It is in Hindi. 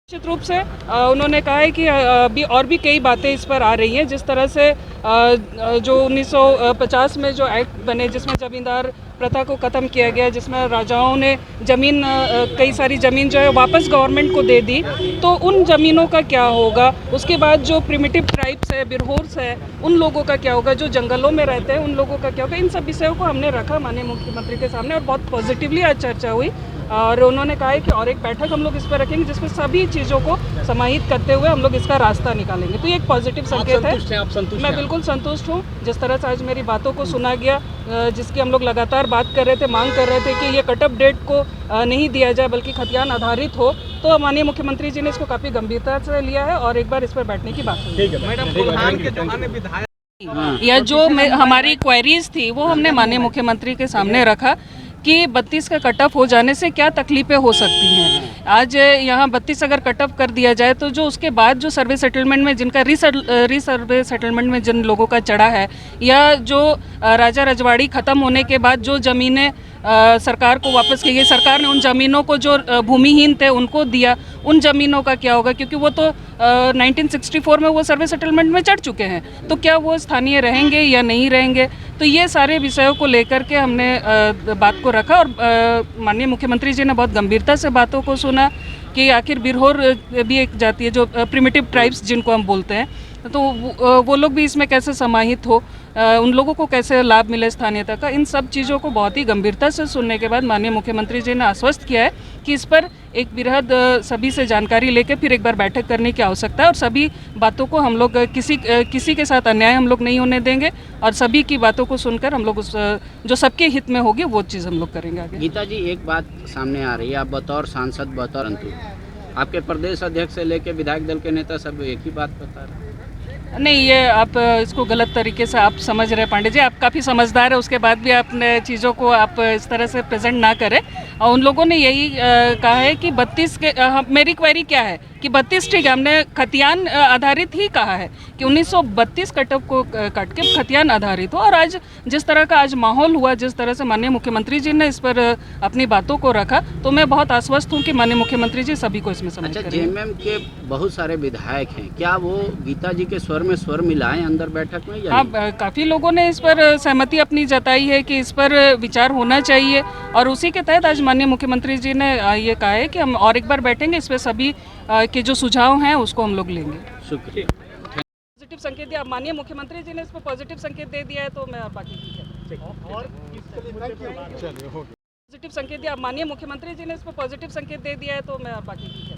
निश्चित रूप से उन्होंने कहा है कि अभी और भी कई बातें इस पर आ रही हैं। जिस तरह से जो 1950 में जो एक्ट बने जिसमें जमींदार प्रथा को ख़त्म किया गया, जिसमें राजाओं ने ज़मीन कई सारी ज़मीन जो है वापस गवर्नमेंट को दे दी, तो उन ज़मीनों का क्या होगा। उसके बाद जो प्रिमिटिव ट्राइब्स है, बिरहोर्स है, उन लोगों का क्या होगा, जो जंगलों में रहते हैं उन लोगों का क्या होगा। इन सब विषयों को हमने रखा माननीय मुख्यमंत्री के सामने और बहुत पॉजिटिवली आज चर्चा हुई। और उन्होंने कहा है कि और एक बैठक हम लोग इस पर रखेंगे जिसमें सभी चीज़ों को समाहित करते हुए हम लोग इसका रास्ता निकालेंगे। तो ये एक पॉजिटिव संकेत है। आप संतुष्ट मैं बिल्कुल संतुष्ट हूँ जिस तरह से आज मेरी बातों को सुना गया, जिसकी हम लोग लगातार बात कर रहे थे, मांग कर रहे थे कि ये कटअप डेट को नहीं दिया जाए बल्कि खतियान आधारित हो। तो माननीय मुख्यमंत्री जी ने इसको काफ़ी गंभीरता से लिया है और एक बार इस पर बैठने की बात हुई। या जो हमारी क्वेरीज थी वो हमने माननीय मुख्यमंत्री के सामने रखा कि 32 का कट ऑफ हो जाने से क्या तकलीफें हो सकती हैं। आज यहाँ 32 अगर कट ऑफ कर दिया जाए तो जो उसके बाद जो सर्वे सेटलमेंट में जिनका रीसर्वे सेटलमेंट में जिन लोगों का चढ़ा है, या जो राजा रजवाड़ी ख़त्म होने के बाद जो ज़मीनें सरकार को वापस की गई, सरकार ने उन ज़मीनों को जो भूमिहीन थे उनको दिया, उन ज़मीनों का क्या होगा, क्योंकि वो तो 1964 में वो सर्वे सेटलमेंट में चढ़ चुके हैं। तो क्या वो स्थानीय रहेंगे या नहीं रहेंगे। तो ये सारे विषयों को लेकर के हमने बात को रखा और माननीय मुख्यमंत्री जी ने बहुत गंभीरता से बातों को सुना कि आखिर बिरहोर भी एक जाति है, जो प्रिमिटिव ट्राइब्स जिनको हम बोलते हैं, तो वो लोग भी इसमें कैसे समाहित हो, उन लोगों को कैसे लाभ मिले स्थानीयता का। इन सब चीज़ों को बहुत ही गंभीरता से सुनने के बाद माननीय मुख्यमंत्री जी ने आश्वस्त किया है कि इस पर एक बृहद सभी से जानकारी लेकर फिर एक बार बैठक करने की आवश्यकता है और सभी बातों को हम लोग किसी के साथ अन्याय हम लोग नहीं होने देंगे और सभी की बातों को सुनकर हम लोग जो सबके हित में होगी वो चीज़ हम लोग करेंगे आगे। गीता जी, एक बात सामने आ रही है, आप बतौर सांसद, बतौर आपके प्रदेश अध्यक्ष से लेकर विधायक दल के नेता सब एक ही बात बता रहे हैं। नहीं, ये आप इसको गलत तरीके से आप समझ रहे हैं पांडे जी। आप काफ़ी समझदार है, उसके बाद भी आपने चीज़ों को आप इस तरह से प्रेजेंट ना करें। और उन लोगों ने यही कहा है कि 32 के मेरी क्वेरी क्या है कि 32 ठीक है, हमने खतियान आधारित ही कहा है कि 1932 कटअप को काट के खतियान आधारित हो। और आज जिस तरह का आज माहौल हुआ, जिस तरह से माननीय मुख्यमंत्री जी ने इस पर अपनी बातों को रखा, तो मैं बहुत आश्वस्त हूँ कि माननीय मुख्यमंत्री जी सभी को इसमें सम्मिलित करेंगे। जेएमएम के बहुत सारे विधायक हैं, क्या वो गीता जी के स्वर में स्वर मिलाएं अंदर बैठक में? हाँ, काफ़ी लोगों ने इस पर सहमति अपनी जताई है कि इस पर विचार होना चाहिए और उसी के तहत आज माननीय मुख्यमंत्री जी ने ये कहा है कि हम और एक बार बैठेंगे, इस पर सभी के जो सुझाव हैं उसको हम लोग लेंगे। शुक्रिया। पॉजिटिव संकेत दिया माननीय मुख्यमंत्री जी ने, इस पर पॉजिटिव संकेत दे दिया है तो मैं बाकी ठीक है। पॉजिटिव संकेत दिया माननीय मुख्यमंत्री जी ने, इस पर पॉजिटिव संकेत दे दिया है तो मैं बाकी ठीक है।